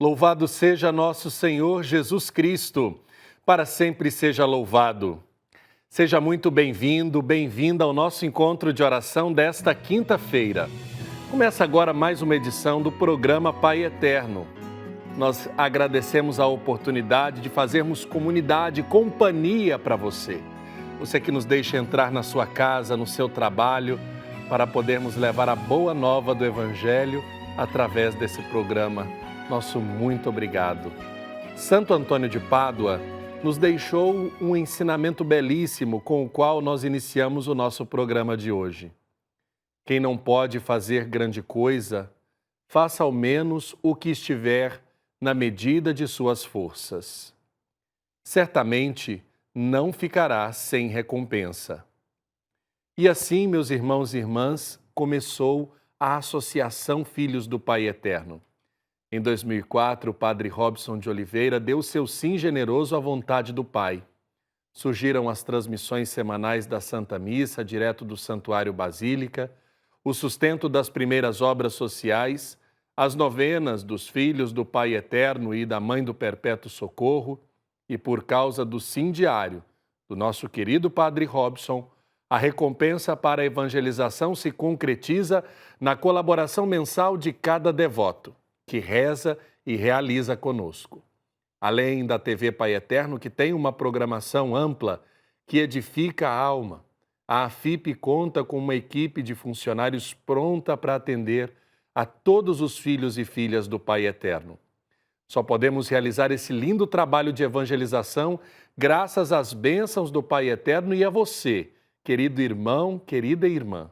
Louvado seja nosso Senhor Jesus Cristo, para sempre seja louvado. Seja muito bem-vindo, bem-vinda ao nosso encontro de oração desta quinta-feira. Começa agora mais uma edição do programa Pai Eterno. Nós agradecemos a oportunidade de fazermos comunidade, companhia para você. Você que nos deixa entrar na sua casa, no seu trabalho, para podermos levar a boa nova do Evangelho através desse programa. Nosso muito obrigado. Santo Antônio de Pádua nos deixou um ensinamento belíssimo com o qual nós iniciamos o nosso programa de hoje. Quem não pode fazer grande coisa, faça ao menos o que estiver na medida de suas forças. Certamente não ficará sem recompensa. E assim, meus irmãos e irmãs, começou a Associação Filhos do Pai Eterno. Em 2004, o padre Robson de Oliveira deu seu sim generoso à vontade do Pai. Surgiram as transmissões semanais da Santa Missa, direto do Santuário Basílica, o sustento das primeiras obras sociais, as novenas dos Filhos do Pai Eterno e da Mãe do Perpétuo Socorro, e por causa do sim diário do nosso querido padre Robson, a recompensa para a evangelização se concretiza na colaboração mensal de cada devoto, que reza e realiza conosco. Além da TV Pai Eterno, que tem uma programação ampla que edifica a alma, a AFIP conta com uma equipe de funcionários pronta para atender a todos os filhos e filhas do Pai Eterno. Só podemos realizar esse lindo trabalho de evangelização graças às bênçãos do Pai Eterno e a você, querido irmão, querida irmã.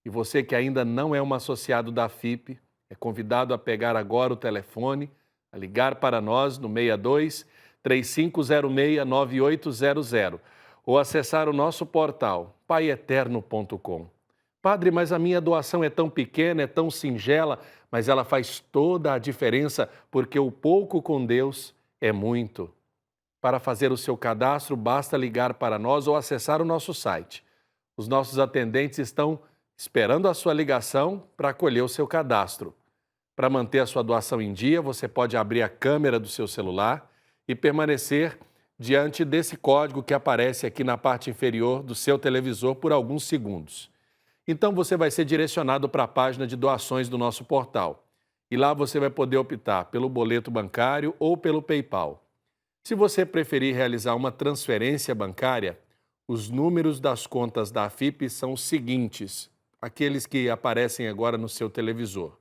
E você que ainda não é um associado da AFIP, é convidado a pegar agora o telefone, a ligar para nós no 62 3506 9800 ou acessar o nosso portal paieterno.com. Padre, mas a minha doação é tão pequena, é tão singela, mas ela faz toda a diferença porque o pouco com Deus é muito. Para fazer o seu cadastro, basta ligar para nós ou acessar o nosso site. Os nossos atendentes estão esperando a sua ligação para acolher o seu cadastro. Para manter a sua doação em dia, você pode abrir a câmera do seu celular e permanecer diante desse código que aparece aqui na parte inferior do seu televisor por alguns segundos. Então você vai ser direcionado para a página de doações do nosso portal. E lá você vai poder optar pelo boleto bancário ou pelo PayPal. Se você preferir realizar uma transferência bancária, os números das contas da AFIP são os seguintes, aqueles que aparecem agora no seu televisor.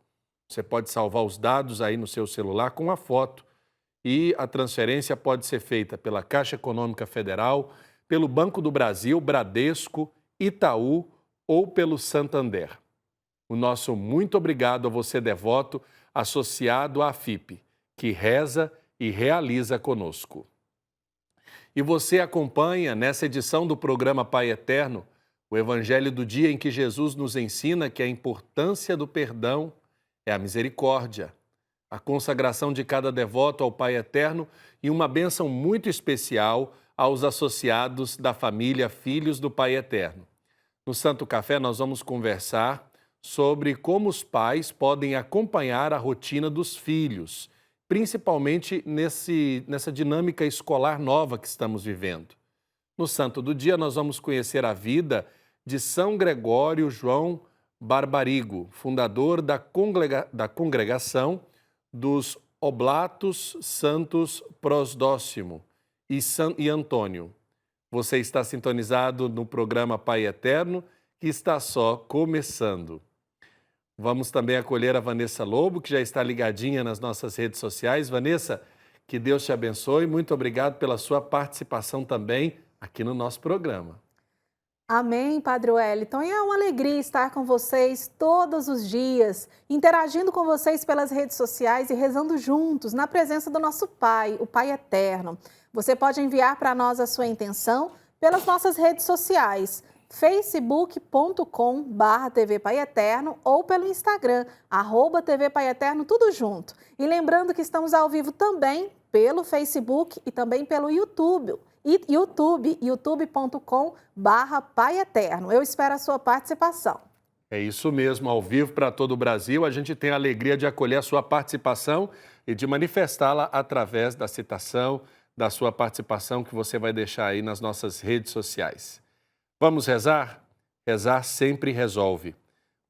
Você pode salvar os dados aí no seu celular com a foto e a transferência pode ser feita pela Caixa Econômica Federal, pelo Banco do Brasil, Bradesco, Itaú ou pelo Santander. O nosso muito obrigado a você, devoto, associado à AFIP, que reza e realiza conosco. E você acompanha nessa edição do programa Pai Eterno o Evangelho do dia em que Jesus nos ensina que a importância do perdão é a misericórdia, a consagração de cada devoto ao Pai Eterno e uma bênção muito especial aos associados da família Filhos do Pai Eterno. No Santo Café nós vamos conversar sobre como os pais podem acompanhar a rotina dos filhos, principalmente nessa dinâmica escolar nova que estamos vivendo. No Santo do Dia nós vamos conhecer a vida de São Gregório João Barbarigo, fundador da congregação dos Oblatos Santos Prosdóximo e Antônio. Você está sintonizado no programa Pai Eterno, que está só começando. Vamos também acolher a Vanessa Lobo, que já está ligadinha nas nossas redes sociais. Vanessa, que Deus te abençoe. Muito obrigado pela sua participação também aqui no nosso programa. Amém, Padre Wellington. E é uma alegria estar com vocês todos os dias, interagindo com vocês pelas redes sociais e rezando juntos na presença do nosso Pai, o Pai Eterno. Você pode enviar para nós a sua intenção pelas nossas redes sociais, facebook.com/TV Pai Eterno ou pelo Instagram, @TV Pai Eterno, tudo junto. E lembrando que estamos ao vivo também pelo Facebook e também pelo YouTube. youtube.com/Pai Eterno. Eu espero a sua participação. É isso mesmo, ao vivo para todo o Brasil. A gente tem a alegria de acolher a sua participação e de manifestá-la através da citação, da sua participação que você vai deixar aí nas nossas redes sociais. Vamos rezar? Rezar sempre resolve.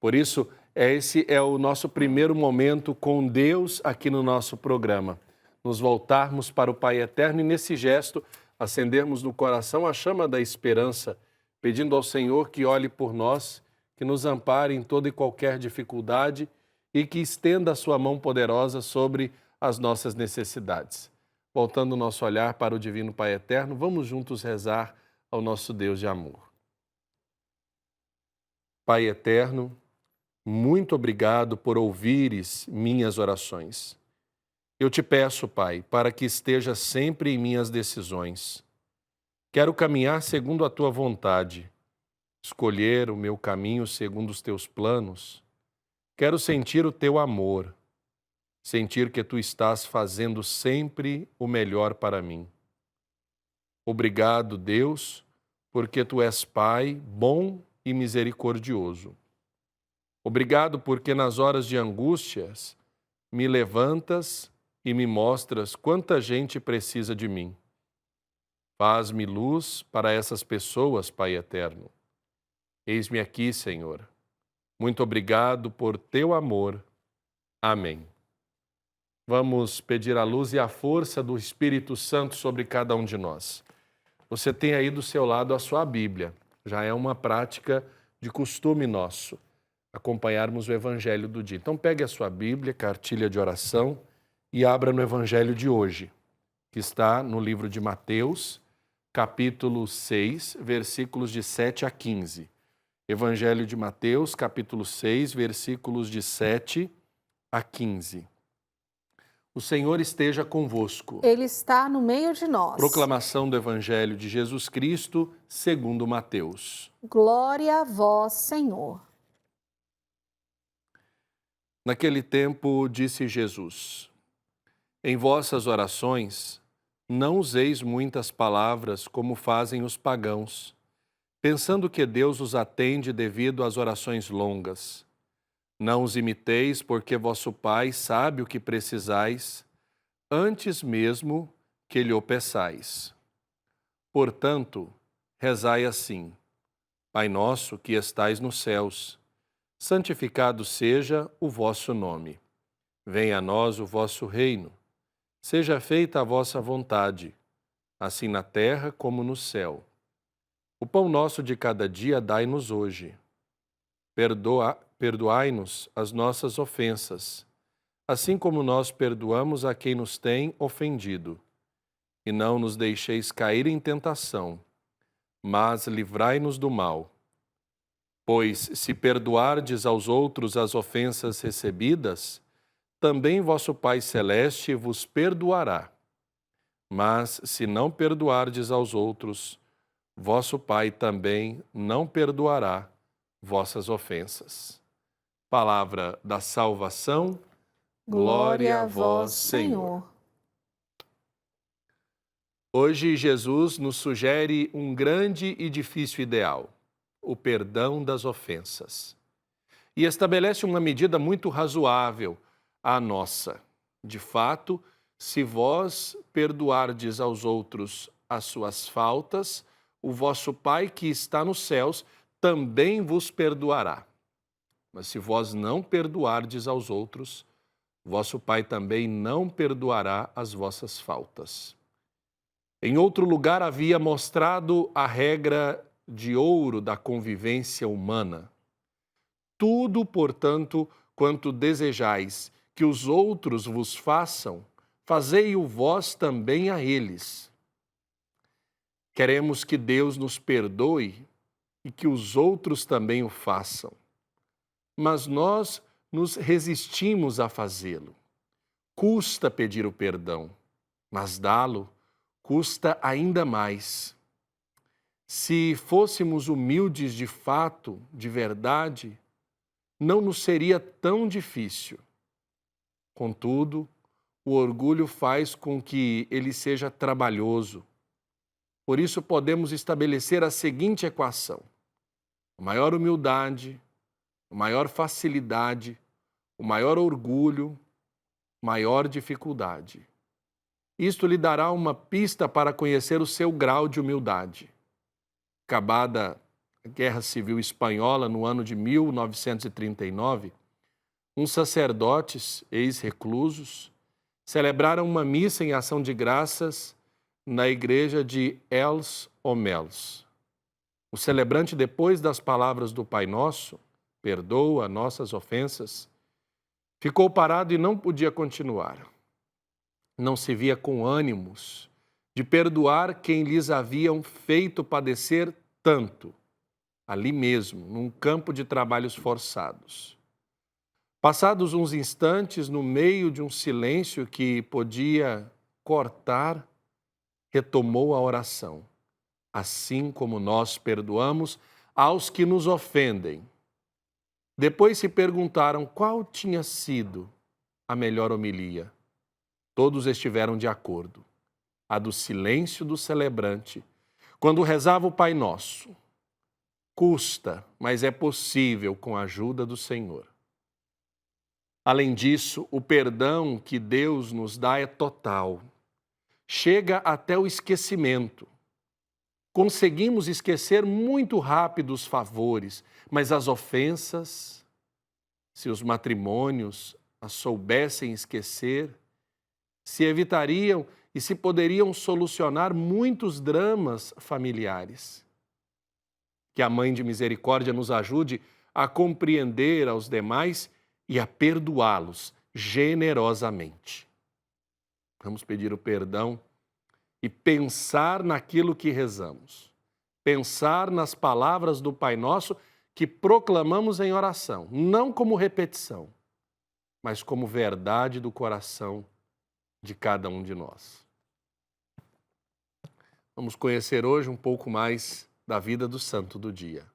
Por isso, esse é o nosso primeiro momento com Deus aqui no nosso programa. Nos voltarmos para o Pai Eterno e nesse gesto acendermos no coração a chama da esperança, pedindo ao Senhor que olhe por nós, que nos ampare em toda e qualquer dificuldade e que estenda a sua mão poderosa sobre as nossas necessidades. Voltando o nosso olhar para o Divino Pai Eterno, vamos juntos rezar ao nosso Deus de amor. Pai Eterno, muito obrigado por ouvires minhas orações. Eu te peço, Pai, para que esteja sempre em minhas decisões. Quero caminhar segundo a tua vontade, escolher o meu caminho segundo os teus planos. Quero sentir o teu amor, sentir que tu estás fazendo sempre o melhor para mim. Obrigado, Deus, porque tu és Pai bom e misericordioso. Obrigado porque nas horas de angústias me levantas e me mostras quanta gente precisa de mim. Faz-me luz para essas pessoas, Pai Eterno. Eis-me aqui, Senhor. Muito obrigado por teu amor. Amém. Vamos pedir a luz e a força do Espírito Santo sobre cada um de nós. Você tem aí do seu lado a sua Bíblia. Já é uma prática de costume nosso acompanharmos o Evangelho do dia. Então pegue a sua Bíblia, cartilha de oração e abra no Evangelho de hoje, que está no livro de Mateus, capítulo 6, versículos de 7 a 15. Evangelho de Mateus, capítulo 6, versículos de 7 a 15. O Senhor esteja convosco. Ele está no meio de nós. Proclamação do Evangelho de Jesus Cristo, segundo Mateus. Glória a vós, Senhor. Naquele tempo, disse Jesus: em vossas orações, não useis muitas palavras como fazem os pagãos, pensando que Deus os atende devido às orações longas. Não os imiteis, porque vosso Pai sabe o que precisais, antes mesmo que lhe o peçais. Portanto, rezai assim: Pai nosso que estais nos céus, santificado seja o vosso nome. Venha a nós o vosso reino. Seja feita a vossa vontade, assim na terra como no céu. O pão nosso de cada dia dai-nos hoje. Perdoai-nos as nossas ofensas, assim como nós perdoamos a quem nos tem ofendido. E não nos deixeis cair em tentação, mas livrai-nos do mal. Pois, se perdoardes aos outros as ofensas recebidas, também vosso Pai Celeste vos perdoará. Mas, se não perdoardes aos outros, vosso Pai também não perdoará vossas ofensas. Palavra da salvação, glória a vós, Senhor. Hoje, Jesus nos sugere um grande e difícil ideal: o perdão das ofensas. E estabelece uma medida muito razoável à nossa. De fato, se vós perdoardes aos outros as suas faltas, o vosso Pai que está nos céus também vos perdoará. Mas se vós não perdoardes aos outros, vosso Pai também não perdoará as vossas faltas. Em outro lugar havia mostrado a regra de ouro da convivência humana. Tudo, portanto, quanto desejais que os outros vos façam, fazei-o vós também a eles. Queremos que Deus nos perdoe e que os outros também o façam. Mas nós nos resistimos a fazê-lo. Custa pedir o perdão, mas dá-lo custa ainda mais. Se fôssemos humildes de fato, de verdade, não nos seria tão difícil. Contudo, o orgulho faz com que ele seja trabalhoso. Por isso, podemos estabelecer a seguinte equação: a maior humildade, a maior facilidade, o maior orgulho, maior dificuldade. Isto lhe dará uma pista para conhecer o seu grau de humildade. Acabada a Guerra Civil Espanhola no ano de 1939, uns sacerdotes ex-reclusos celebraram uma missa em ação de graças na igreja de Els Homels. O celebrante, depois das palavras do Pai Nosso, perdoa nossas ofensas, ficou parado e não podia continuar. Não se via com ânimos de perdoar quem lhes haviam feito padecer tanto, ali mesmo, num campo de trabalhos forçados. Passados uns instantes, no meio de um silêncio que podia cortar, retomou a oração. Assim como nós perdoamos aos que nos ofendem. Depois se perguntaram qual tinha sido a melhor homilia. Todos estiveram de acordo. A do silêncio do celebrante, quando rezava o Pai Nosso. Custa, mas é possível com a ajuda do Senhor. Além disso, o perdão que Deus nos dá é total. Chega até o esquecimento. Conseguimos esquecer muito rápido os favores, mas as ofensas, se os matrimônios as soubessem esquecer, se evitariam e se poderiam solucionar muitos dramas familiares. Que a Mãe de Misericórdia nos ajude a compreender aos demais e a perdoá-los generosamente. Vamos pedir o perdão e pensar naquilo que rezamos. Pensar nas palavras do Pai Nosso que proclamamos em oração, não como repetição, mas como verdade do coração de cada um de nós. Vamos conhecer hoje um pouco mais da vida do santo do dia.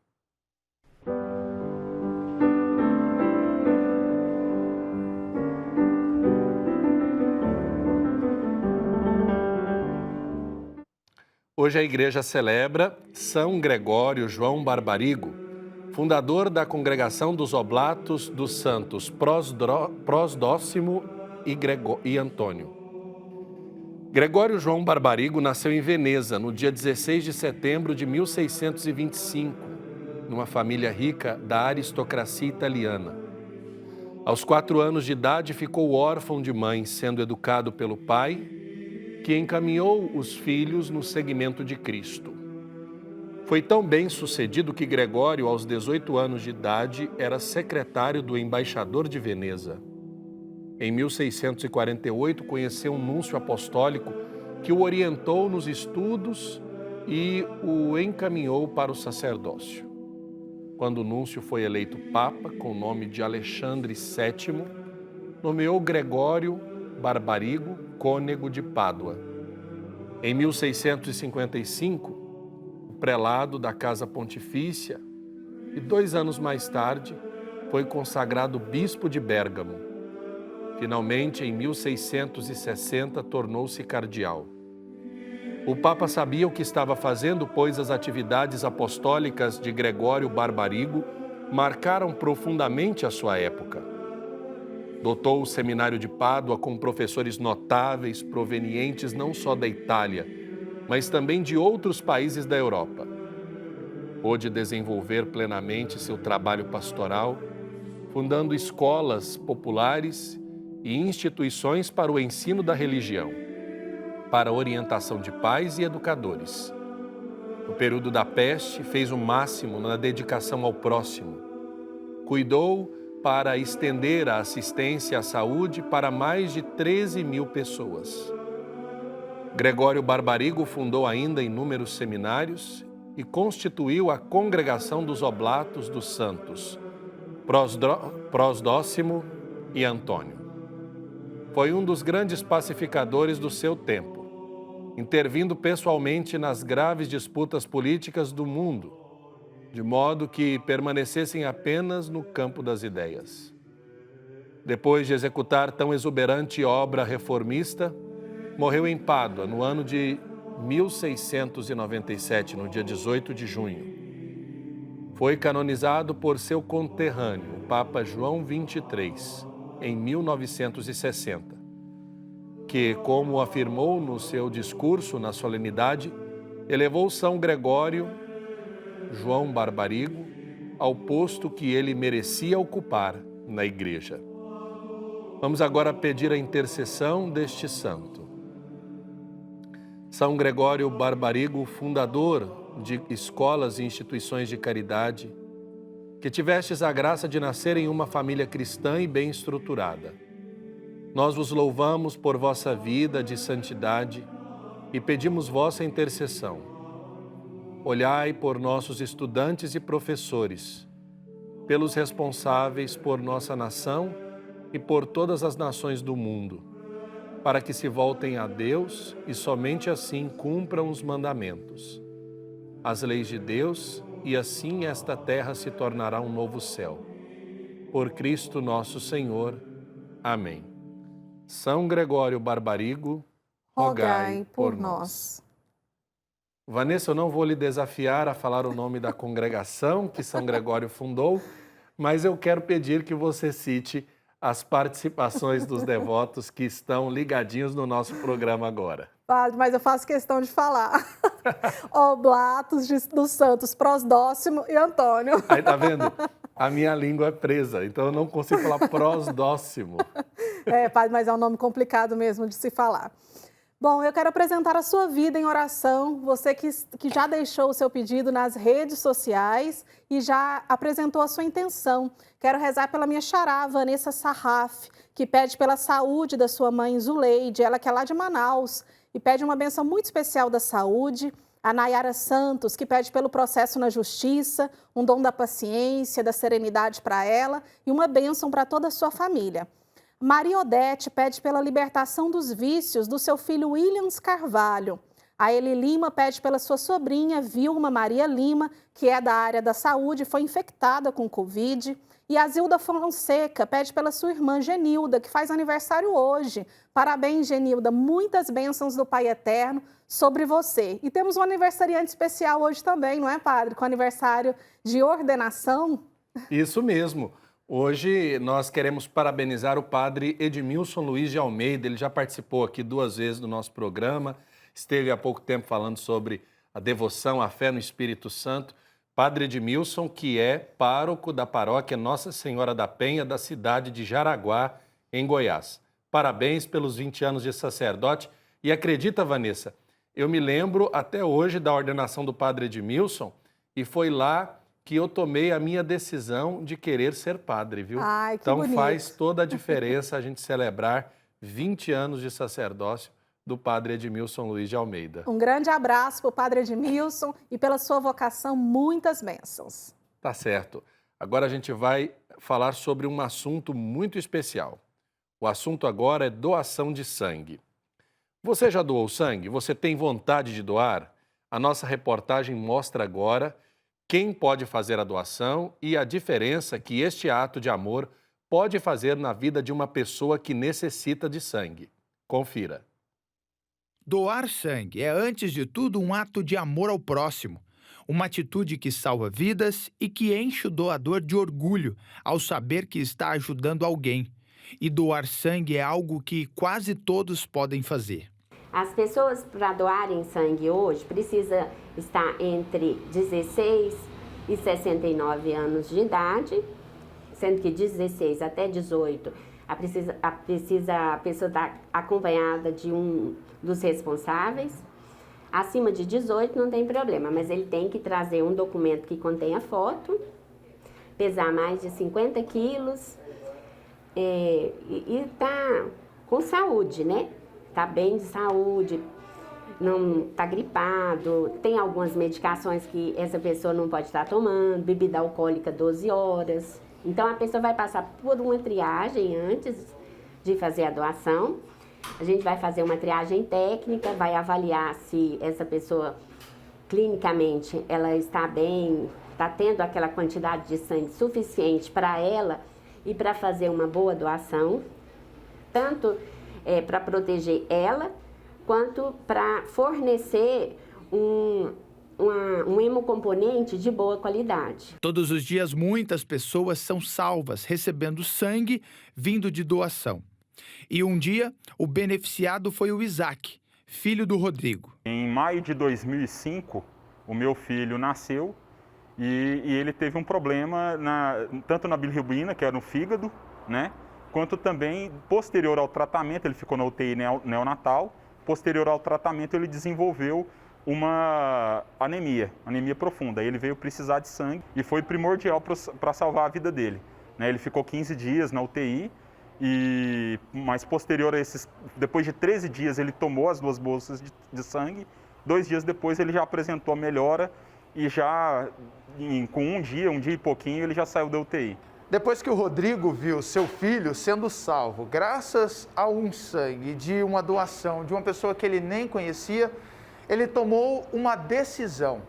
Hoje a igreja celebra São Gregório João Barbarigo, fundador da Congregação dos Oblatos dos Santos Prosdóximo e Antônio. Gregório João Barbarigo nasceu em Veneza no dia 16 de setembro de 1625, numa família rica da aristocracia italiana. Aos 4 anos de idade ficou órfão de mãe, sendo educado pelo pai, que encaminhou os filhos no seguimento de Cristo. Foi tão bem sucedido que Gregório, aos 18 anos de idade, era secretário do embaixador de Veneza. Em 1648, conheceu um núncio apostólico que o orientou nos estudos e o encaminhou para o sacerdócio. Quando o núncio foi eleito papa, com o nome de Alexandre VII, nomeou Gregório Barbarigo cônego de Pádua. Em 1655, o prelado da Casa Pontifícia e 2 anos mais tarde foi consagrado bispo de Bérgamo. Finalmente, em 1660, tornou-se cardeal. O Papa sabia o que estava fazendo, pois as atividades apostólicas de Gregório Barbarigo marcaram profundamente a sua época. Dotou o seminário de Pádua com professores notáveis provenientes não só da Itália, mas também de outros países da Europa. Pôde desenvolver plenamente seu trabalho pastoral, fundando escolas populares e instituições para o ensino da religião, para a orientação de pais e educadores. No período da peste, fez o máximo na dedicação ao próximo. Cuidou para estender a assistência à saúde para mais de 13.000 pessoas. Gregório Barbarigo fundou ainda inúmeros seminários e constituiu a Congregação dos Oblatos dos Santos, Prosdóximo e Antônio. Foi um dos grandes pacificadores do seu tempo, intervindo pessoalmente nas graves disputas políticas do mundo, de modo que permanecessem apenas no campo das ideias. Depois de executar tão exuberante obra reformista, morreu em Pádua no ano de 1697, no dia 18 de junho. Foi canonizado por seu conterrâneo, o Papa João XXIII, em 1960. que, como afirmou no seu discurso na solenidade, elevou São Gregório João Barbarigo ao posto que ele merecia ocupar na Igreja. Vamos agora pedir a intercessão deste santo. São Gregório Barbarigo, fundador de escolas e instituições de caridade, que tivestes a graça de nascer em uma família cristã e bem estruturada. Nós vos louvamos por vossa vida de santidade e pedimos vossa intercessão. Olhai por nossos estudantes e professores, pelos responsáveis por nossa nação e por todas as nações do mundo, para que se voltem a Deus e somente assim cumpram os mandamentos, as leis de Deus, e assim esta terra se tornará um novo céu. Por Cristo nosso Senhor. Amém. São Gregório Barbarigo, rogai por nós. Vanessa, eu não vou lhe desafiar a falar o nome da congregação que São Gregório fundou, mas eu quero pedir que você cite as participações dos devotos que estão ligadinhos no nosso programa agora. Padre, mas eu faço questão de falar. Oblatos dos santos Prosdóximo e Antônio. Aí, tá vendo? A minha língua é presa, então eu não consigo falar Prosdóximo. Padre, mas é um nome complicado mesmo de se falar. Bom, eu quero apresentar a sua vida em oração, você que já deixou o seu pedido nas redes sociais e já apresentou a sua intenção. Quero rezar pela minha xará, Vanessa Sarraf, que pede pela saúde da sua mãe Zuleide, ela que é lá de Manaus, e pede uma bênção muito especial da saúde. A Nayara Santos, que pede pelo processo na justiça, um dom da paciência, da serenidade para ela e uma bênção para toda a sua família. Maria Odete pede pela libertação dos vícios do seu filho Williams Carvalho. A Eli Lima pede pela sua sobrinha Vilma Maria Lima, que é da área da saúde e foi infectada com Covid. E a Zilda Fonseca pede pela sua irmã Genilda, que faz aniversário hoje. Parabéns, Genilda. Muitas bênçãos do Pai Eterno sobre você. E temos um aniversariante especial hoje também, não é, Padre? Com aniversário de ordenação. Isso mesmo. Hoje nós queremos parabenizar o Padre Edmilson Luiz de Almeida. Ele já participou aqui 2 vezes do nosso programa. Esteve há pouco tempo falando sobre a devoção, a fé no Espírito Santo. Padre Edmilson, que é pároco da paróquia Nossa Senhora da Penha, da cidade de Jaraguá, em Goiás. Parabéns pelos 20 anos de sacerdote. E acredita, Vanessa, eu me lembro até hoje da ordenação do Padre Edmilson e foi lá que eu tomei a minha decisão de querer ser padre, viu? Ai, que então bonito. Faz toda a diferença a gente celebrar 20 anos de sacerdócio do Padre Edmilson Luiz de Almeida. Um grande abraço para o Padre Edmilson e pela sua vocação, muitas bênçãos. Tá certo. Agora a gente vai falar sobre um assunto muito especial. O assunto agora é doação de sangue. Você já doou sangue? Você tem vontade de doar? A nossa reportagem mostra agora quem pode fazer a doação e a diferença que este ato de amor pode fazer na vida de uma pessoa que necessita de sangue. Confira. Doar sangue é, antes de tudo, um ato de amor ao próximo. Uma atitude que salva vidas e que enche o doador de orgulho ao saber que está ajudando alguém. E doar sangue é algo que quase todos podem fazer. As pessoas, para doarem sangue hoje, precisam estar entre 16 e 69 anos de idade, sendo que 16 até 18, a pessoa está acompanhada de um dos responsáveis. Acima de 18 não tem problema, mas ele tem que trazer um documento que contenha foto, pesar mais de 50 quilos e tá com saúde, né? Tá bem de saúde, não tá gripado, tem algumas medicações que essa pessoa não pode estar tomando, bebida alcoólica 12 horas. Então a pessoa vai passar por uma triagem antes de fazer a doação. A gente vai fazer uma triagem técnica, vai avaliar se essa pessoa clinicamente ela está bem, está tendo aquela quantidade de sangue suficiente para ela e para fazer uma boa doação, tanto para proteger ela, quanto para fornecer um hemocomponente de boa qualidade. Todos os dias, muitas pessoas são salvas recebendo sangue vindo de doação. E um dia, o beneficiado foi o Isaac, filho do Rodrigo. Em maio de 2005, o meu filho nasceu e ele teve um problema tanto na bilirrubina, que era no fígado, né? Quanto também, posterior ao tratamento, ele ficou na UTI neonatal, posterior ao tratamento ele desenvolveu uma anemia profunda. Ele veio precisar de sangue e foi primordial para salvar a vida dele, né? Ele ficou 15 dias na UTI, mas posterior a depois de 13 dias ele tomou as 2 bolsas de sangue, 2 dias depois ele já apresentou a melhora e com um dia e pouquinho, ele já saiu da UTI. Depois que o Rodrigo viu seu filho sendo salvo, graças a um sangue de uma doação de uma pessoa que ele nem conhecia, ele tomou uma decisão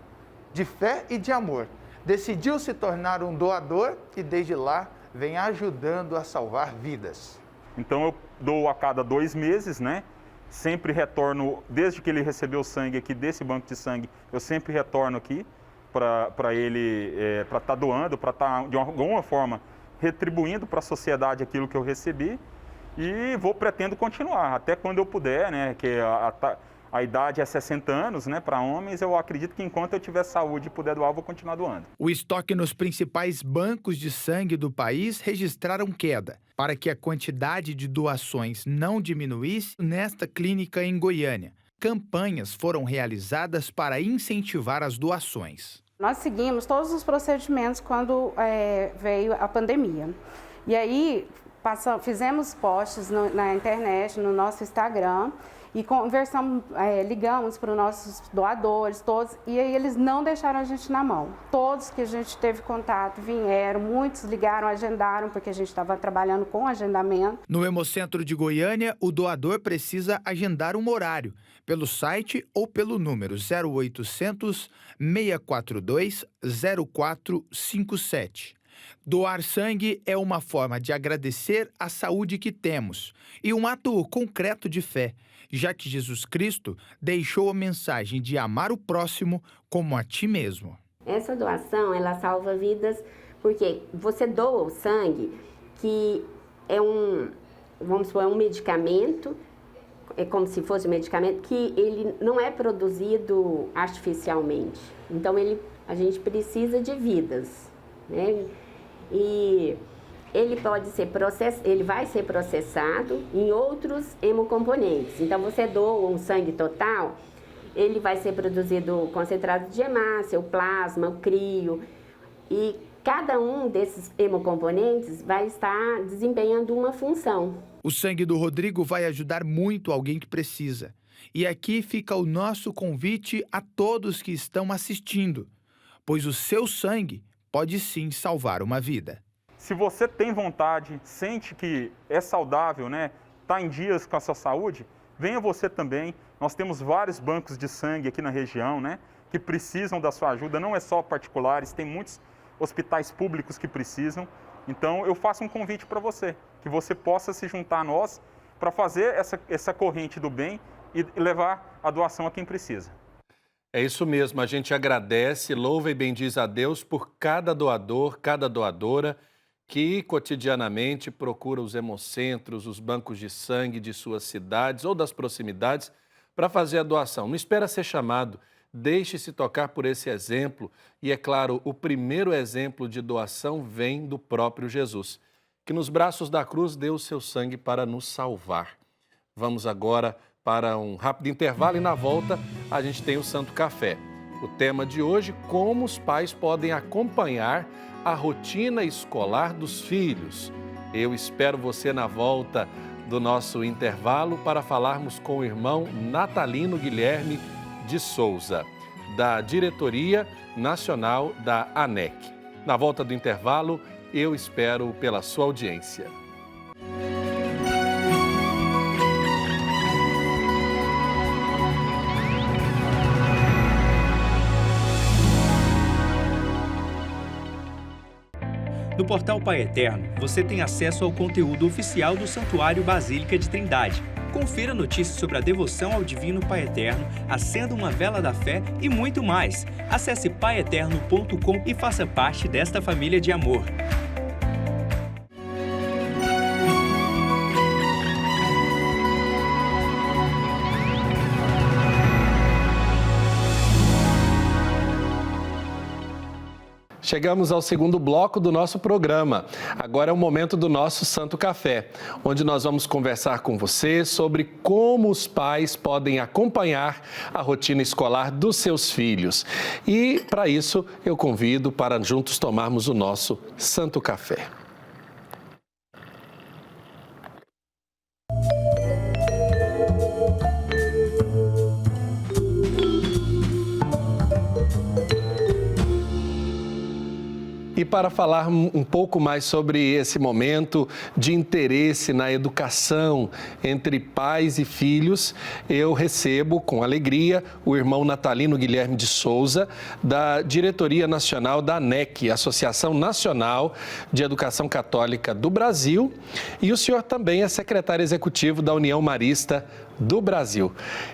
de fé e de amor. Decidiu se tornar um doador e desde lá vem ajudando a salvar vidas. Então eu dou a cada 2 meses, né? Sempre retorno, desde que ele recebeu sangue aqui desse banco de sangue, eu sempre retorno aqui para ele, para estar doando, para estar de alguma forma retribuindo para a sociedade aquilo que eu recebi e pretendo continuar até quando eu puder, né? Que a idade é 60 anos, né? Para homens, eu acredito que enquanto eu tiver saúde e puder doar, eu vou continuar doando. O estoque nos principais bancos de sangue do país registraram queda. Para que a quantidade de doações não diminuísse, nesta clínica em Goiânia, campanhas foram realizadas para incentivar as doações. Nós seguimos todos os procedimentos quando veio a pandemia. E aí, fizemos posts na internet, no nosso Instagram, e conversamos, ligamos para os nossos doadores, todos, e aí eles não deixaram a gente na mão. Todos que a gente teve contato vieram, muitos ligaram, agendaram, porque a gente estava trabalhando com agendamento. No Hemocentro de Goiânia, o doador precisa agendar um horário, pelo site ou pelo número 0800 642 0457. Doar sangue é uma forma de agradecer a saúde que temos e um ato concreto de fé, já que Jesus Cristo deixou a mensagem de amar o próximo como a ti mesmo. Essa doação, ela salva vidas porque você doa o sangue, que é vamos supor, um medicamento, é como se fosse um medicamento que ele não é produzido artificialmente. Então, a gente precisa de vidas, né? E ele vai ser processado em outros hemocomponentes. Então, você doa um sangue total, ele vai ser produzido concentrado de hemácia, o plasma, o crio, e cada um desses hemocomponentes vai estar desempenhando uma função. O sangue do Rodrigo vai ajudar muito alguém que precisa. E aqui fica o nosso convite a todos que estão assistindo, pois o seu sangue pode sim salvar uma vida. Se você tem vontade, sente que é saudável, né? Está em dias com a sua saúde, venha você também. Nós temos vários bancos de sangue aqui na região, né? Que precisam da sua ajuda, não é só particulares, tem muitos hospitais públicos que precisam. Então eu faço um convite para você, que você possa se juntar a nós para fazer essa corrente do bem e levar a doação a quem precisa. É isso mesmo, a gente agradece, louva e bendiz a Deus por cada doador, cada doadora que cotidianamente procura os hemocentros, os bancos de sangue de suas cidades ou das proximidades para fazer a doação. Não espera ser chamado, deixe-se tocar por esse exemplo e, é claro, o primeiro exemplo de doação vem do próprio Jesus, que nos braços da cruz deu o seu sangue para nos salvar. Vamos agora para um rápido intervalo e na volta a gente tem o Santo Café. O tema de hoje, como os pais podem acompanhar a rotina escolar dos filhos. Eu espero você na volta do nosso intervalo para falarmos com o irmão Natalino Guilherme de Souza, da Diretoria Nacional da ANEC. Na volta do intervalo, eu espero pela sua audiência. No portal Pai Eterno, você tem acesso ao conteúdo oficial do Santuário Basílica de Trindade. Confira notícias sobre a devoção ao Divino Pai Eterno, acenda uma vela da fé e muito mais. Acesse paieterno.com e faça parte desta família de amor. Chegamos ao segundo bloco do nosso programa. Agora é o momento do nosso Santo Café, onde nós vamos conversar com você sobre como os pais podem acompanhar a rotina escolar dos seus filhos. E, para isso, eu convido para juntos tomarmos o nosso Santo Café. E para falar um pouco mais sobre esse momento de interesse na educação entre pais e filhos, eu recebo com alegria o irmão Natalino Guilherme de Souza, da Diretoria Nacional da ANEC, Associação Nacional de Educação Católica do Brasil, e o senhor também é secretário executivo da União Marista do Brasil.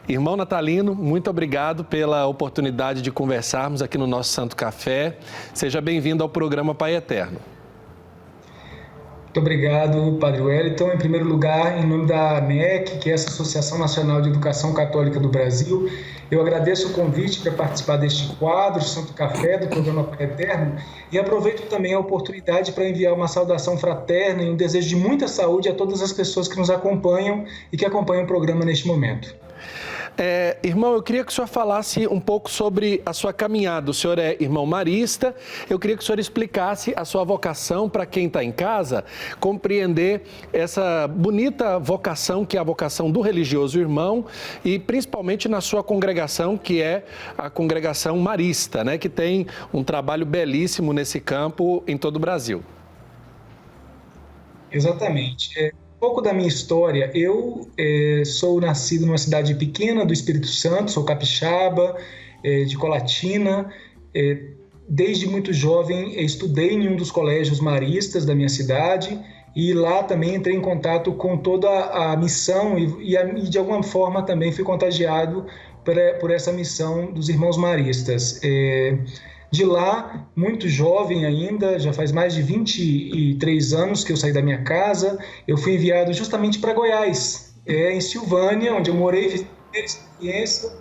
Irmão Natalino, muito obrigado pela oportunidade de conversarmos aqui no nosso Santo Café. Seja bem-vindo ao programa Pai Eterno. Muito obrigado, Padre Wellington. Em primeiro lugar, em nome da ANEC, que é essa Associação Nacional de Educação Católica do Brasil, eu agradeço o convite para participar deste quadro, Santo Café, do programa Pai Eterno, e aproveito também a oportunidade para enviar uma saudação fraterna e um desejo de muita saúde a todas as pessoas que nos acompanham e que acompanham o programa neste momento. Irmão, eu queria que o senhor falasse um pouco sobre a sua caminhada. O senhor é irmão marista, eu queria que o senhor explicasse a sua vocação para quem está em casa, compreender essa bonita vocação que é a vocação do religioso irmão e principalmente na sua congregação, que é a congregação marista, né, que tem um trabalho belíssimo nesse campo em todo o Brasil. Exatamente. Um pouco da minha história, eu sou nascido numa cidade pequena do Espírito Santo, sou capixaba, de Colatina. Desde muito jovem estudei em um dos colégios maristas da minha cidade e lá também entrei em contato com toda a missão e de alguma forma também fui contagiado por essa missão dos irmãos maristas. De lá, muito jovem ainda, já faz mais de 23 anos que eu saí da minha casa, eu fui enviado justamente para Goiás, em Silvânia, onde eu morei, fiz a primeira experiência.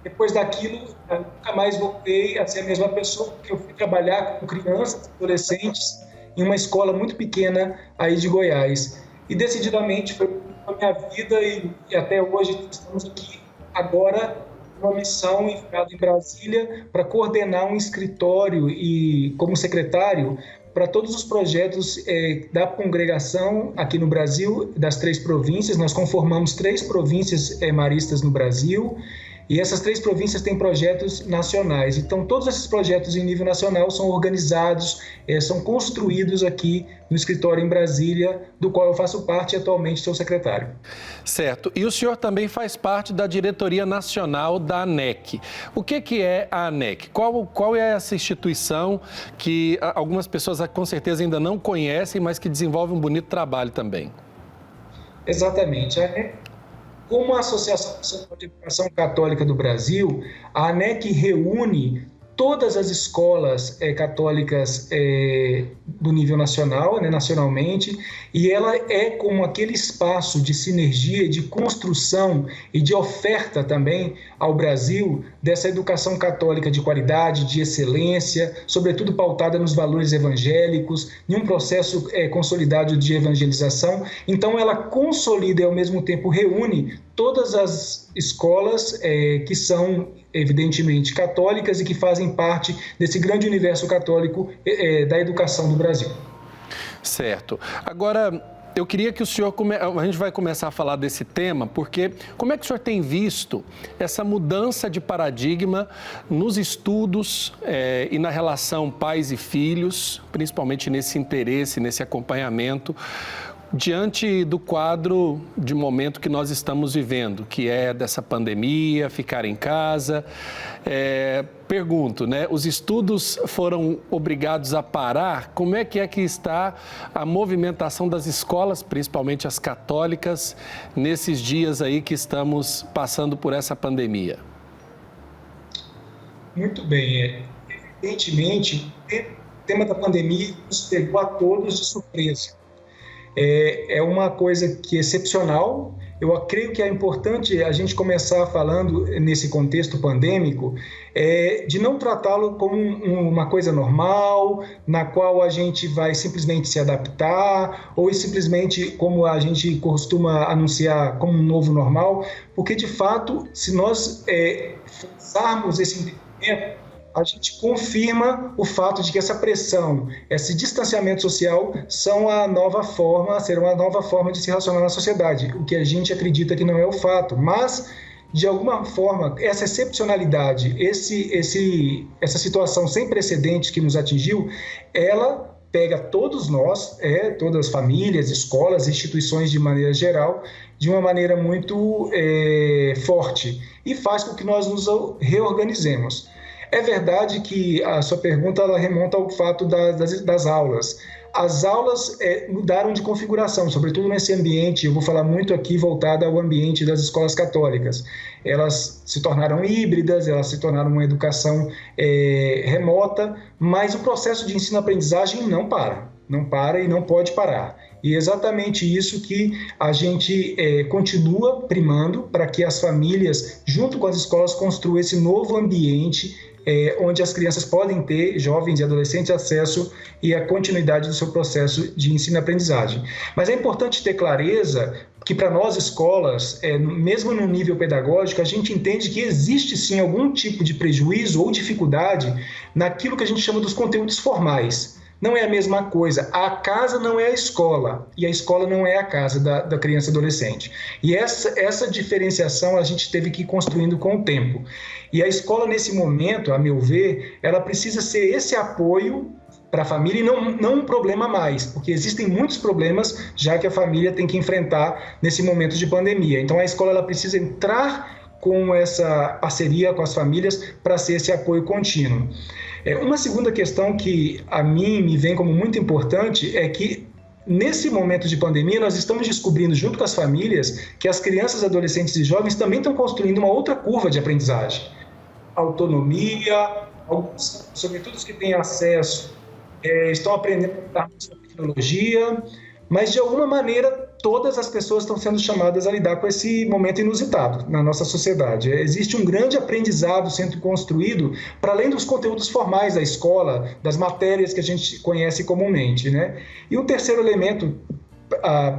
Depois daquilo, eu nunca mais voltei a ser a mesma pessoa, porque eu fui trabalhar com crianças, adolescentes, em uma escola muito pequena aí de Goiás. E decididamente foi a minha vida e até hoje estamos aqui agora uma missão enviada em Brasília para coordenar um escritório e como secretário para todos os projetos da congregação aqui no Brasil, das 3 províncias. Nós conformamos 3 províncias maristas no Brasil e essas 3 províncias têm projetos nacionais. Então, todos esses projetos em nível nacional são organizados, são construídos aqui no escritório em Brasília, do qual eu faço parte e atualmente sou secretário. Certo. E o senhor também faz parte da Diretoria Nacional da ANEC. O que é a ANEC? Qual é essa instituição que algumas pessoas com certeza ainda não conhecem, mas que desenvolve um bonito trabalho também? Exatamente. A ANEC, como a Associação Nacional de Educação Católica do Brasil, a ANEC reúne todas as escolas católicas do nível nacional, nacionalmente, e ela é como aquele espaço de sinergia, de construção e de oferta também ao Brasil dessa educação católica de qualidade, de excelência, sobretudo pautada nos valores evangélicos, em um processo consolidado de evangelização. Então, ela consolida e, ao mesmo tempo, reúne todas as escolas que são evidentemente católicas e que fazem parte desse grande universo católico da educação do Brasil. Certo. Agora, eu queria que o senhor... A gente vai começar a falar desse tema, porque como é que o senhor tem visto essa mudança de paradigma nos estudos e na relação pais e filhos, principalmente nesse interesse, nesse acompanhamento, diante do quadro de momento que nós estamos vivendo, que é dessa pandemia, ficar em casa. Pergunto, os estudos foram obrigados a parar? Como é que está a movimentação das escolas, principalmente as católicas, nesses dias aí que estamos passando por essa pandemia? Muito bem. Evidentemente, o tema da pandemia nos pegou a todos de surpresa. É uma coisa que é excepcional, eu creio que é importante a gente começar falando nesse contexto pandêmico de não tratá-lo como uma coisa normal, na qual a gente vai simplesmente se adaptar, ou simplesmente como a gente costuma anunciar como um novo normal, porque de fato, se nós forçarmos esse entendimento, a gente confirma o fato de que essa pressão, esse distanciamento social serão a nova forma de se relacionar na sociedade, o que a gente acredita que não é o fato, mas de alguma forma, essa excepcionalidade, essa situação sem precedentes que nos atingiu, ela pega todos nós, todas as famílias, escolas, instituições de maneira geral, de uma maneira muito forte e faz com que nós nos reorganizemos. É verdade que a sua pergunta ela remonta ao fato das aulas. As aulas mudaram de configuração, sobretudo nesse ambiente, eu vou falar muito aqui voltado ao ambiente das escolas católicas. Elas se tornaram híbridas, elas se tornaram uma educação remota, mas o processo de ensino-aprendizagem não para e não pode parar. E é exatamente isso que a gente continua primando para que as famílias, junto com as escolas, construam esse novo ambiente onde as crianças podem ter, jovens e adolescentes, acesso e a continuidade do seu processo de ensino-aprendizagem. Mas é importante ter clareza que para nós escolas, mesmo no nível pedagógico, a gente entende que existe sim algum tipo de prejuízo ou dificuldade naquilo que a gente chama dos conteúdos formais. Não é a mesma coisa. A casa não é a escola e a escola não é a casa da criança e adolescente. E essa diferenciação a gente teve que ir construindo com o tempo. E a escola, nesse momento, a meu ver, ela precisa ser esse apoio para a família e não um problema a mais, porque existem muitos problemas já que a família tem que enfrentar nesse momento de pandemia. Então, a escola ela precisa entrar com essa parceria com as famílias para ser esse apoio contínuo. Uma segunda questão que a mim me vem como muito importante é que nesse momento de pandemia nós estamos descobrindo junto com as famílias que as crianças, adolescentes e jovens também estão construindo uma outra curva de aprendizagem. Autonomia, alguns, sobretudo os que têm acesso, estão aprendendo a tecnologia, mas de alguma maneira todas as pessoas estão sendo chamadas a lidar com esse momento inusitado na nossa sociedade. Existe um grande aprendizado sendo construído para além dos conteúdos formais da escola, das matérias que a gente conhece comumente, né? E um terceiro elemento,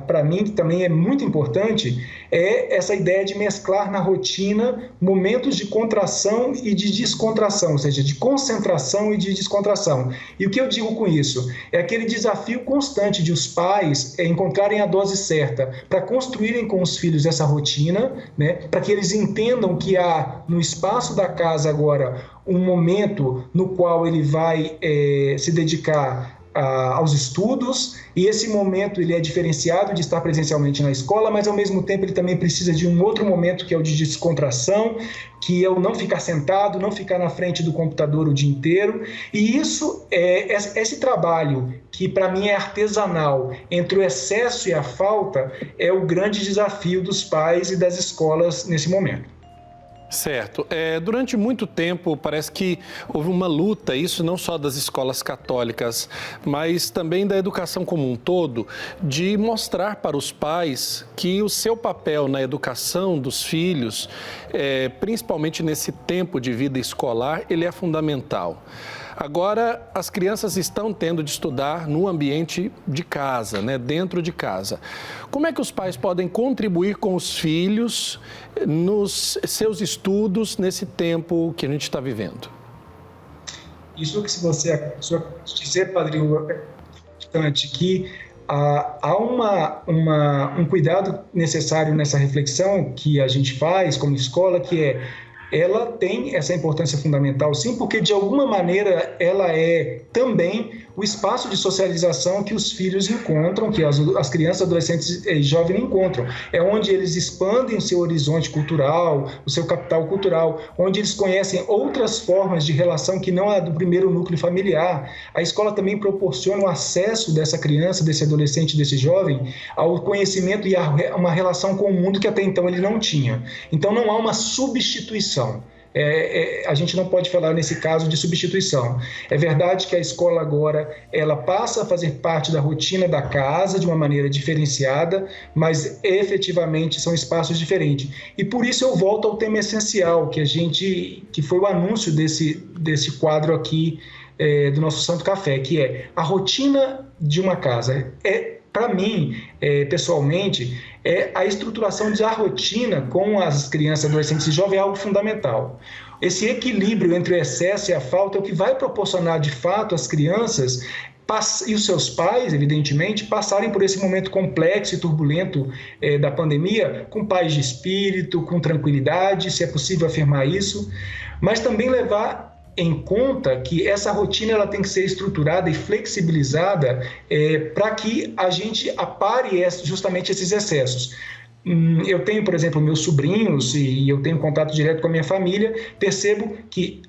para mim, que também é muito importante, é essa ideia de mesclar na rotina momentos de contração e de descontração, ou seja, de concentração e de descontração. E o que eu digo com isso? É aquele desafio constante de os pais encontrarem a dose certa para construírem com os filhos essa rotina, né, para que eles entendam que há no espaço da casa agora um momento no qual ele vai se dedicar aos estudos, e esse momento ele é diferenciado de estar presencialmente na escola, mas ao mesmo tempo ele também precisa de um outro momento que é o de descontração, que é o não ficar sentado, não ficar na frente do computador o dia inteiro, e isso esse trabalho que para mim é artesanal, entre o excesso e a falta, é o grande desafio dos pais e das escolas nesse momento. Certo. Durante muito tempo, parece que houve uma luta, isso não só das escolas católicas, mas também da educação como um todo, de mostrar para os pais que o seu papel na educação dos filhos, principalmente nesse tempo de vida escolar, ele é fundamental. Agora, as crianças estão tendo de estudar no ambiente de casa, né, dentro de casa. Como é que os pais podem contribuir com os filhos nos seus estudos nesse tempo que a gente está vivendo? Isso que você acabou de dizer, Padrinho, é importante, que há um cuidado necessário nessa reflexão que a gente faz como escola, que ela tem essa importância fundamental, sim, porque de alguma maneira ela é também o espaço de socialização que os filhos encontram, que as crianças, adolescentes e jovens encontram. É onde eles expandem o seu horizonte cultural, o seu capital cultural, onde eles conhecem outras formas de relação que não é do primeiro núcleo familiar. A escola também proporciona o acesso dessa criança, desse adolescente, desse jovem, ao conhecimento e a uma relação com o mundo que até então ele não tinha. Então não há uma substituição. a gente não pode falar nesse caso de substituição. É verdade que a escola agora ela passa a fazer parte da rotina da casa de uma maneira diferenciada, mas efetivamente são espaços diferentes. E por isso eu volto ao tema essencial, que foi o anúncio desse quadro aqui do nosso Santo Café, que é a rotina de uma casa. Para mim, pessoalmente, a estruturação da rotina com as crianças, adolescentes e jovens é algo fundamental. Esse equilíbrio entre o excesso e a falta é o que vai proporcionar, de fato, às crianças e os seus pais, evidentemente, passarem por esse momento complexo e turbulento da pandemia com paz de espírito, com tranquilidade, se é possível afirmar isso, mas também levar em conta que essa rotina ela tem que ser estruturada e flexibilizada para que a gente apare justamente esses excessos. Eu tenho, por exemplo, meus sobrinhos e eu tenho contato direto com a minha família, percebo que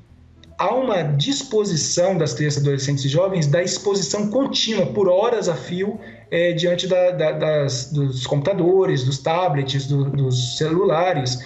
há uma disposição das crianças, adolescentes e jovens da exposição contínua, por horas a fio, diante dos computadores, dos tablets, dos celulares.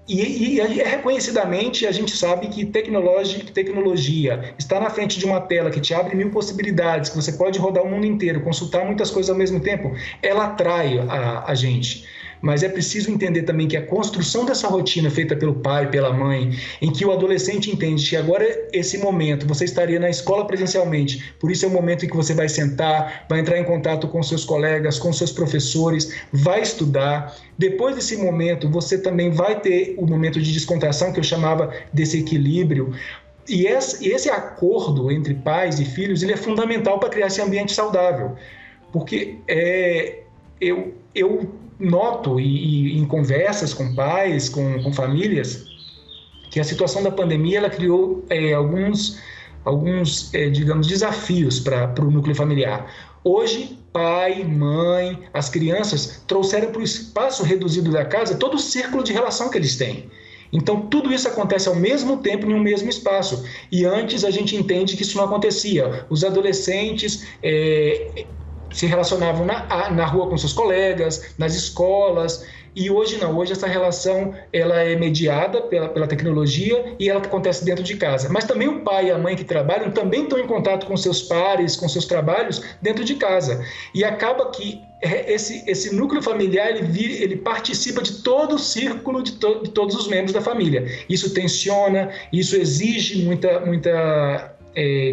E reconhecidamente a gente sabe que tecnologia está na frente de uma tela que te abre 1000 possibilidades, que você pode rodar o mundo inteiro, consultar muitas coisas ao mesmo tempo, ela atrai a gente. Mas é preciso entender também que a construção dessa rotina feita pelo pai, pela mãe, em que o adolescente entende que agora esse momento você estaria na escola presencialmente, por isso é o momento em que você vai sentar, vai entrar em contato com seus colegas, com seus professores, vai estudar. Depois desse momento, você também vai ter o momento de descontração, que eu chamava desse equilíbrio. E esse acordo entre pais e filhos, ele é fundamental para criar esse ambiente saudável. Porque eu noto e em conversas com pais, com famílias, que a situação da pandemia ela criou alguns digamos, desafios para o núcleo familiar. Hoje, pai, mãe, as crianças trouxeram para o espaço reduzido da casa todo o círculo de relação que eles têm. Então, tudo isso acontece ao mesmo tempo em um mesmo espaço. E antes a gente entende que isso não acontecia. Os adolescentes se relacionavam na rua com seus colegas, nas escolas, e hoje não, hoje essa relação ela é mediada pela tecnologia e ela acontece dentro de casa. Mas também o pai e a mãe que trabalham também estão em contato com seus pares, com seus trabalhos dentro de casa. E acaba que esse núcleo familiar ele participa de todo o círculo de todos os membros da família. Isso tensiona, isso exige muita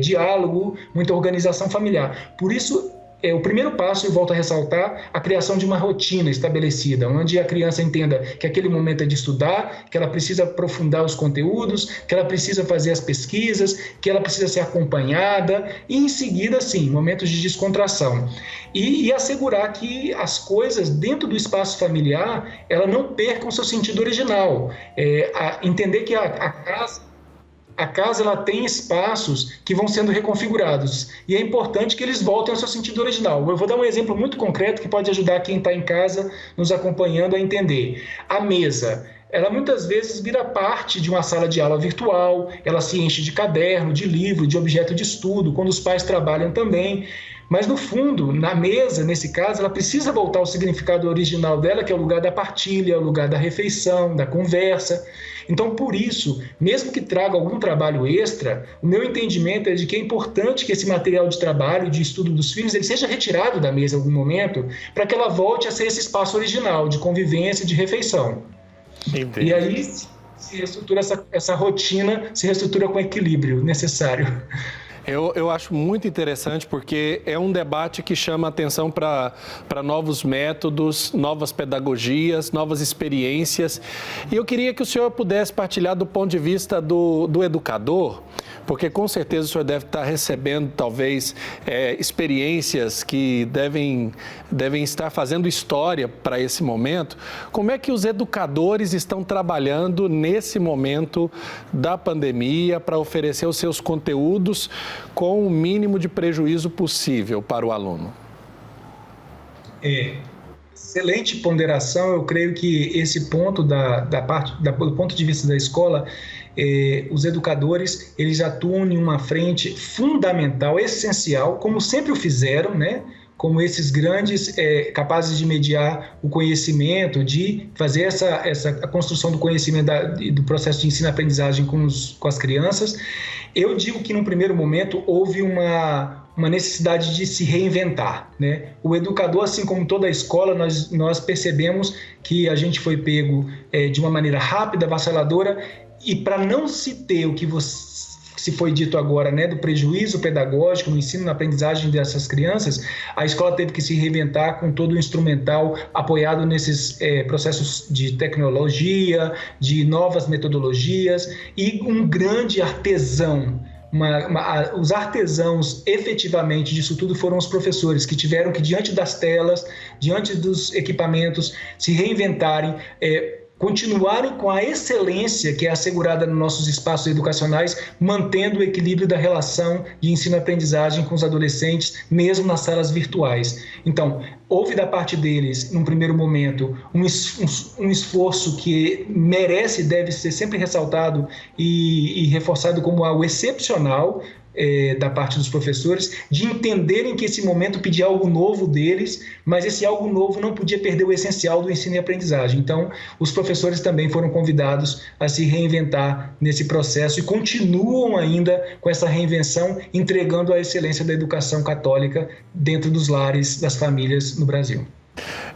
diálogo, muita organização familiar. Por isso, o primeiro passo, eu volto a ressaltar, a criação de uma rotina estabelecida, onde a criança entenda que aquele momento é de estudar, que ela precisa aprofundar os conteúdos, que ela precisa fazer as pesquisas, que ela precisa ser acompanhada e, em seguida, sim, momentos de descontração. E assegurar que as coisas dentro do espaço familiar, ela não percam seu sentido original. Entender que a casa ela tem espaços que vão sendo reconfigurados e é importante que eles voltem ao seu sentido original. Eu vou dar um exemplo muito concreto que pode ajudar quem está em casa nos acompanhando a entender. A mesa, ela muitas vezes vira parte de uma sala de aula virtual, ela se enche de caderno, de livro, de objeto de estudo, quando os pais trabalham também. Mas, no fundo, na mesa, nesse caso, ela precisa voltar ao significado original dela, que é o lugar da partilha, o lugar da refeição, da conversa. Então, por isso, mesmo que traga algum trabalho extra, o meu entendimento é de que é importante que esse material de trabalho, de estudo dos filhos, ele seja retirado da mesa em algum momento, para que ela volte a ser esse espaço original de convivência, de refeição. Entendi. E aí se reestrutura essa rotina, se reestrutura com o equilíbrio necessário. Eu acho muito interessante porque é um debate que chama atenção para novos métodos, novas pedagogias, novas experiências. E eu queria que o senhor pudesse partilhar do ponto de vista do educador, porque com certeza o senhor deve estar recebendo talvez experiências que devem estar fazendo história para esse momento. Como é que os educadores estão trabalhando nesse momento da pandemia para oferecer os seus conteúdos com o mínimo de prejuízo possível para o aluno? Excelente ponderação. Eu creio que esse ponto do ponto de vista da escola, os educadores eles atuam em uma frente fundamental, essencial, como sempre o fizeram, né? como esses grandes capazes de mediar o conhecimento, de fazer a construção do conhecimento do processo de ensino-aprendizagem com as crianças. Eu digo que, num primeiro momento, houve uma necessidade de se reinventar, né? O educador, assim como toda a escola, nós percebemos que a gente foi pego de uma maneira rápida, avassaladora, e para não se ter o que se foi dito agora, né, do prejuízo pedagógico no ensino, na aprendizagem dessas crianças, a escola teve que se reinventar com todo o instrumental apoiado nesses processos de tecnologia, de novas metodologias, e um grande artesão. Os artesãos efetivamente disso tudo foram os professores, que tiveram que, diante das telas, diante dos equipamentos, se reinventarem, continuarem com a excelência que é assegurada nos nossos espaços educacionais, mantendo o equilíbrio da relação de ensino-aprendizagem com os adolescentes, mesmo nas salas virtuais. Então, houve da parte deles, num primeiro momento, um esforço que merece e deve ser sempre ressaltado e reforçado como algo excepcional, da parte dos professores, de entenderem que esse momento pedia algo novo deles, mas esse algo novo não podia perder o essencial do ensino e aprendizagem. Então, os professores também foram convidados a se reinventar nesse processo e continuam ainda com essa reinvenção, entregando a excelência da educação católica dentro dos lares das famílias no Brasil.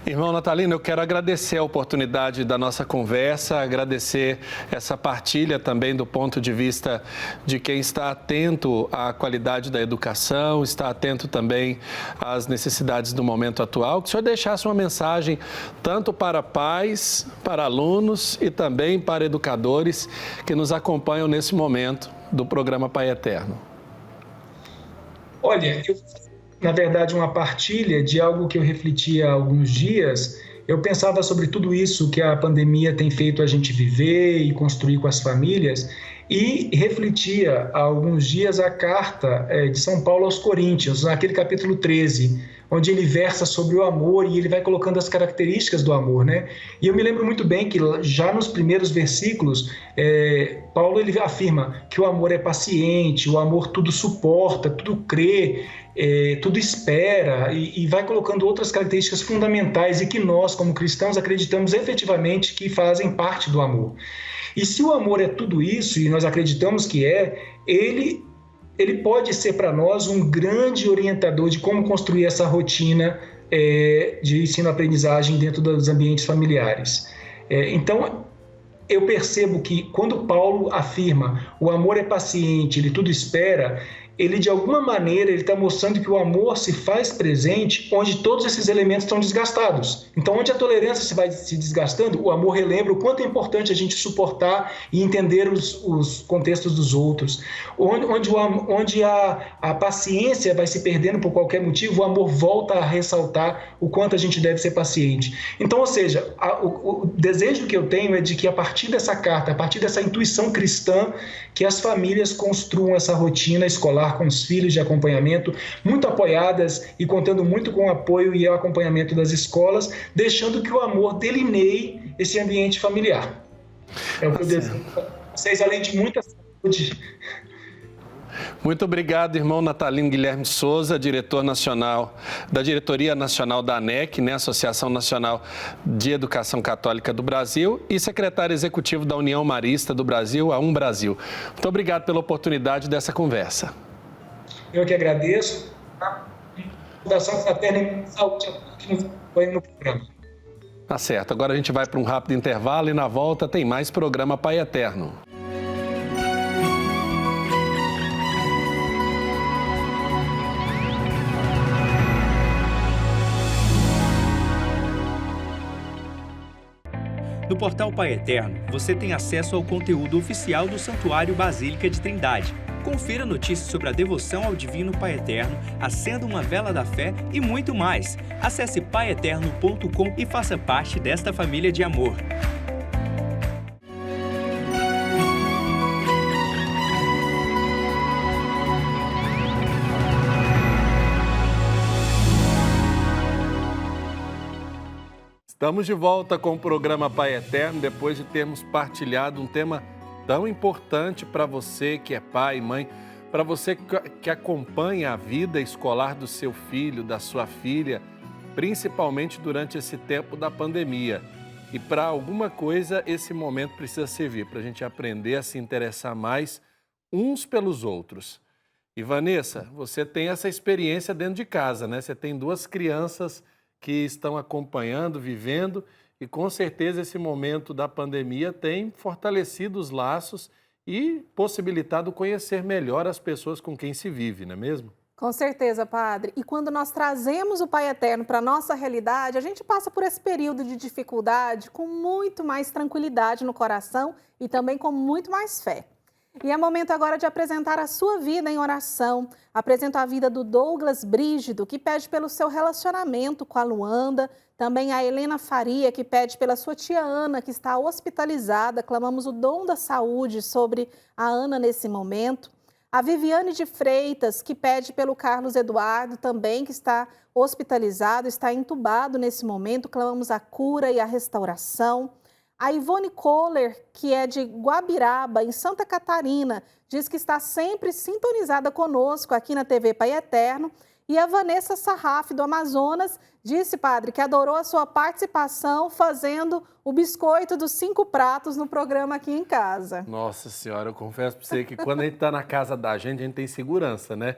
Irmão Natalino, eu quero agradecer a oportunidade da nossa conversa, agradecer essa partilha também do ponto de vista de quem está atento à qualidade da educação, está atento também às necessidades do momento atual. Que o senhor deixasse uma mensagem tanto para pais, para alunos e também para educadores que nos acompanham nesse momento do programa Pai Eterno. Olha, na verdade, uma partilha de algo que eu refleti há alguns dias. Eu pensava sobre tudo isso que a pandemia tem feito a gente viver e construir com as famílias e refletia há alguns dias a carta de São Paulo aos Coríntios, naquele capítulo 13, onde ele versa sobre o amor e ele vai colocando as características do amor, né? E eu me lembro muito bem que já nos primeiros versículos, Paulo ele afirma que o amor é paciente, o amor tudo suporta, tudo crê, tudo espera, e vai colocando outras características fundamentais e que nós, como cristãos, acreditamos efetivamente que fazem parte do amor. E se o amor é tudo isso, e nós acreditamos que ele pode ser para nós um grande orientador de como construir essa rotina de ensino-aprendizagem dentro dos ambientes familiares. Então, eu percebo que quando Paulo afirma o amor é paciente, ele tudo espera, ele de alguma maneira ele está mostrando que o amor se faz presente onde todos esses elementos estão desgastados. Então, onde a tolerância se vai se desgastando, o amor relembra o quanto é importante a gente suportar e entender os contextos dos outros. Onde a paciência vai se perdendo por qualquer motivo, o amor volta a ressaltar o quanto a gente deve ser paciente. Então, ou seja, o desejo que eu tenho é de que a partir dessa carta, a partir dessa intuição cristã, que as famílias construam essa rotina escolar com os filhos de acompanhamento, muito apoiadas e contando muito com o apoio e o acompanhamento das escolas, deixando que o amor delineie esse ambiente familiar. É o que eu desejo para vocês, além de muita saúde. Muito obrigado, irmão Natalino Guilherme Souza, diretor nacional da Diretoria Nacional da ANEC, né, Associação Nacional de Educação Católica do Brasil, e secretário executivo da União Marista do Brasil, a Brasil. Muito obrigado pela oportunidade dessa conversa. Eu que agradeço. Fundação Fraterna e Saúde aqui no programa. Tá certo. Agora a gente vai para um rápido intervalo e na volta tem mais programa Pai Eterno. No portal Pai Eterno, você tem acesso ao conteúdo oficial do Santuário Basílica de Trindade. Confira notícias sobre a devoção ao Divino Pai Eterno, acenda uma vela da fé e muito mais. Acesse paieterno.com e faça parte desta família de amor. Estamos de volta com o programa Pai Eterno, depois de termos partilhado um tema tão importante para você que é pai e mãe. para você que acompanha a vida escolar do seu filho, da sua filha, principalmente durante esse tempo da pandemia. E para alguma coisa esse momento precisa servir, para a gente aprender a se interessar mais uns pelos outros. E Vanessa, você tem essa experiência dentro de casa, né? Você tem 2 crianças que estão acompanhando, vivendo, e com certeza esse momento da pandemia tem fortalecido os laços e possibilitado conhecer melhor as pessoas com quem se vive, não é mesmo? Com certeza, Padre. E quando nós trazemos o Pai Eterno para a nossa realidade, a gente passa por esse período de dificuldade com muito mais tranquilidade no coração e também com muito mais fé. E é momento agora de apresentar a sua vida em oração. Apresento a vida do Douglas Brígido, que pede pelo seu relacionamento com a Luanda. Também a Helena Faria, que pede pela sua tia Ana, que está hospitalizada. Clamamos o dom da saúde sobre a Ana nesse momento. A Viviane de Freitas, que pede pelo Carlos Eduardo, também que está hospitalizado, está entubado nesse momento. Clamamos a cura e a restauração. A Ivone Kohler, que é de Guabiraba, em Santa Catarina, diz que está sempre sintonizada conosco aqui na TV Pai Eterno. E a Vanessa Sarraf, do Amazonas, disse, Padre, que adorou a sua participação fazendo o biscoito dos 5 pratos no programa aqui em casa. Nossa Senhora, eu confesso para você que quando a gente está na casa da gente, a gente tem segurança, né?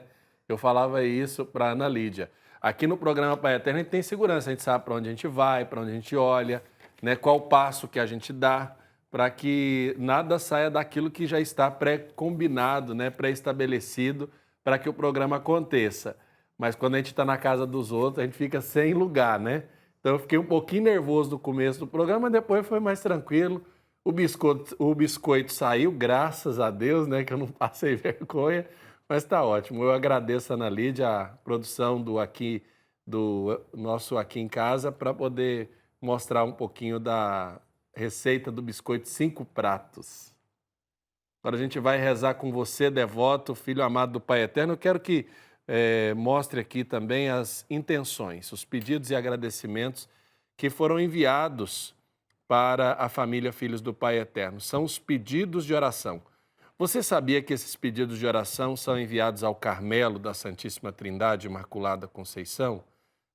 Eu falava isso para a Ana Lídia. Aqui no programa Pai Eterno, a gente tem segurança, a gente sabe para onde a gente vai, para onde a gente olha, né? Qual o passo que a gente dá, para que nada saia daquilo que já está pré-combinado, né? Pré-estabelecido, para que o programa aconteça. Mas quando a gente está na casa dos outros, a gente fica sem lugar, né? Então eu fiquei um pouquinho nervoso no começo do programa, mas depois foi mais tranquilo. O biscoito saiu, graças a Deus, né? Que eu não passei vergonha, mas está ótimo. Eu agradeço a Ana Lídia, a produção do nosso Aqui em Casa, para poder mostrar um pouquinho da receita do biscoito 5 pratos. Agora a gente vai rezar com você, devoto, filho amado do Pai Eterno. Eu quero que mostre aqui também as intenções, os pedidos e agradecimentos que foram enviados para a família Filhos do Pai Eterno. São os pedidos de oração. Você sabia que esses pedidos de oração são enviados ao Carmelo da Santíssima Trindade Imaculada Conceição?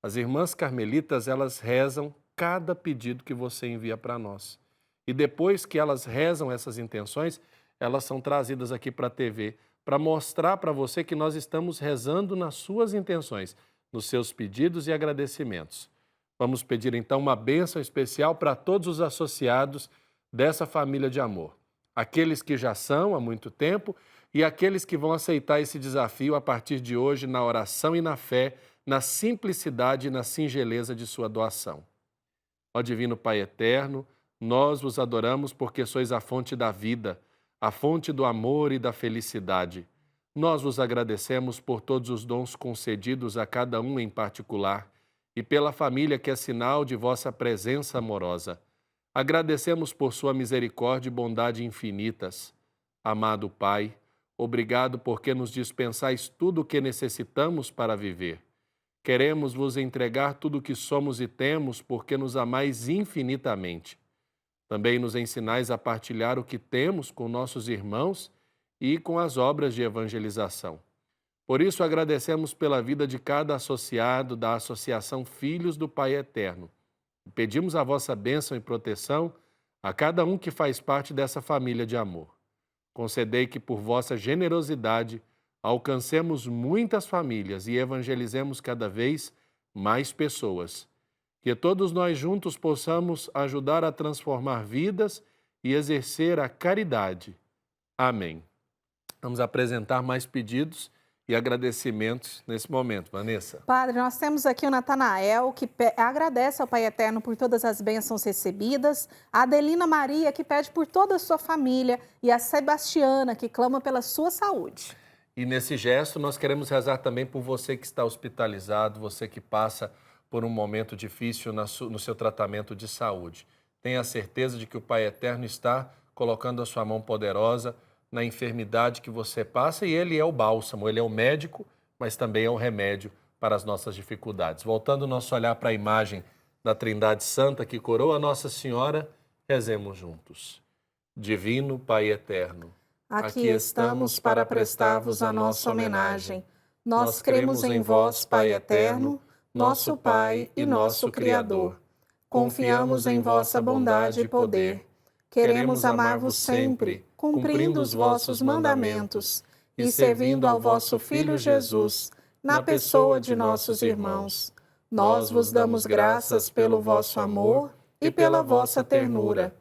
As irmãs carmelitas, elas rezam cada pedido que você envia para nós. E depois que elas rezam essas intenções, elas são trazidas aqui para a TV, para mostrar para você que nós estamos rezando nas suas intenções, nos seus pedidos e agradecimentos. Vamos pedir então uma bênção especial para todos os associados dessa família de amor. Aqueles que já são há muito tempo e aqueles que vão aceitar esse desafio a partir de hoje na oração e na fé, na simplicidade e na singeleza de sua doação. Ó Divino Pai Eterno, nós vos adoramos porque sois a fonte da vida, a fonte do amor e da felicidade. Nós vos agradecemos por todos os dons concedidos a cada um em particular e pela família que é sinal de vossa presença amorosa. Agradecemos por sua misericórdia e bondade infinitas. Amado Pai, obrigado porque nos dispensais tudo o que necessitamos para viver. Queremos vos entregar tudo o que somos e temos porque nos amais infinitamente. Também nos ensinais a partilhar o que temos com nossos irmãos e com as obras de evangelização. Por isso, agradecemos pela vida de cada associado da Associação Filhos do Pai Eterno. Pedimos a vossa bênção e proteção a cada um que faz parte dessa família de amor. Concedei que, por vossa generosidade, alcancemos muitas famílias e evangelizemos cada vez mais pessoas. Que todos nós juntos possamos ajudar a transformar vidas e exercer a caridade. Amém. Vamos apresentar mais pedidos e agradecimentos nesse momento. Vanessa. Padre, nós temos aqui o Natanael, que agradece ao Pai Eterno por todas as bênçãos recebidas, a Adelina Maria, que pede por toda a sua família, e a Sebastiana, que clama pela sua saúde. E nesse gesto nós queremos rezar também por você que está hospitalizado, você que passa por um momento difícil no seu tratamento de saúde. Tenha certeza de que o Pai Eterno está colocando a sua mão poderosa na enfermidade que você passa e Ele é o bálsamo, Ele é o médico, mas também é o remédio para as nossas dificuldades. Voltando o nosso olhar para a imagem da Trindade Santa que coroa a Nossa Senhora, rezemos juntos. Divino Pai Eterno, Aqui estamos para prestar-vos a nossa homenagem. Nós cremos em vós, Pai eterno, nosso Pai e nosso Criador. Confiamos em vossa bondade e poder. Queremos amar-vos sempre, cumprindo os vossos mandamentos e servindo ao vosso Filho Jesus, na pessoa de nossos irmãos. Nós vos damos graças pelo vosso amor e pela vossa ternura.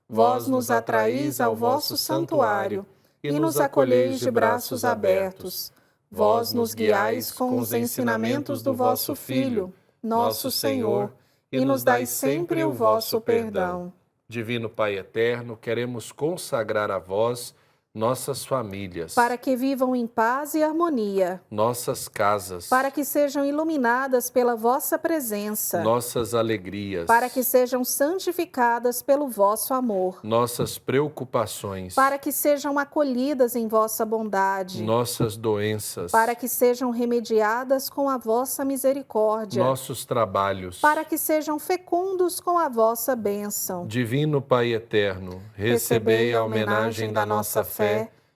Vós nos atraís ao vosso santuário e nos acolheis de braços abertos. Vós nos guiais com os ensinamentos do vosso Filho, nosso Senhor, e nos dais sempre o vosso perdão. Divino Pai eterno, queremos consagrar a vós nossas famílias, Para que vivam em paz e harmonia, nossas casas, para que sejam iluminadas pela vossa presença, nossas alegrias, para que sejam santificadas pelo vosso amor, nossas preocupações, para que sejam acolhidas em vossa bondade, nossas doenças, para que sejam remediadas com a vossa misericórdia, nossos trabalhos. para que sejam fecundos com a vossa bênção. Divino Pai eterno, recebei a homenagem da nossa fé,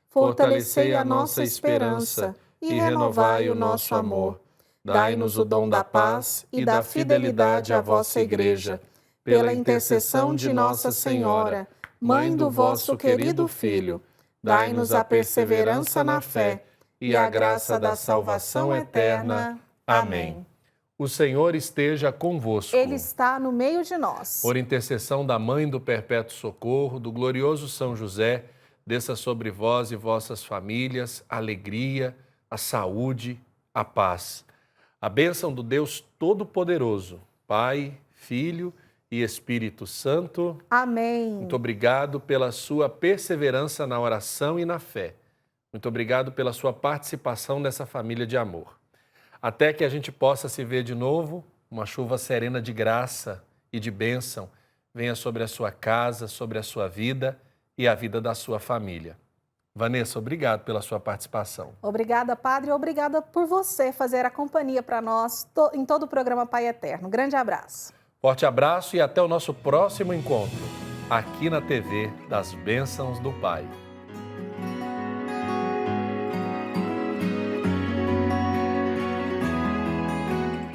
fortalecei a nossa esperança e renovai o nosso amor. Dai-nos o dom da paz e da fidelidade à vossa Igreja, pela intercessão de Nossa Senhora, Mãe do vosso querido Filho. Dai-nos a perseverança na fé e a graça da salvação eterna. Amém. O Senhor esteja convosco. Ele está no meio de nós. Por intercessão da Mãe do Perpétuo Socorro, do glorioso São José, desça sobre vós e vossas famílias a alegria, a saúde, a paz. A bênção do Deus Todo-Poderoso, Pai, Filho e Espírito Santo. Amém. Muito obrigado pela sua perseverança na oração e na fé. Muito obrigado pela sua participação nessa família de amor. Até que a gente possa se ver de novo, uma chuva serena de graça e de bênção venha sobre a sua casa, sobre a sua vida e a vida da sua família. Vanessa, obrigado pela sua participação. Obrigada, Padre, e obrigada por você fazer a companhia para nós em todo o programa Pai Eterno. Grande abraço. Forte abraço e até o nosso próximo encontro, aqui na TV das Bênçãos do Pai.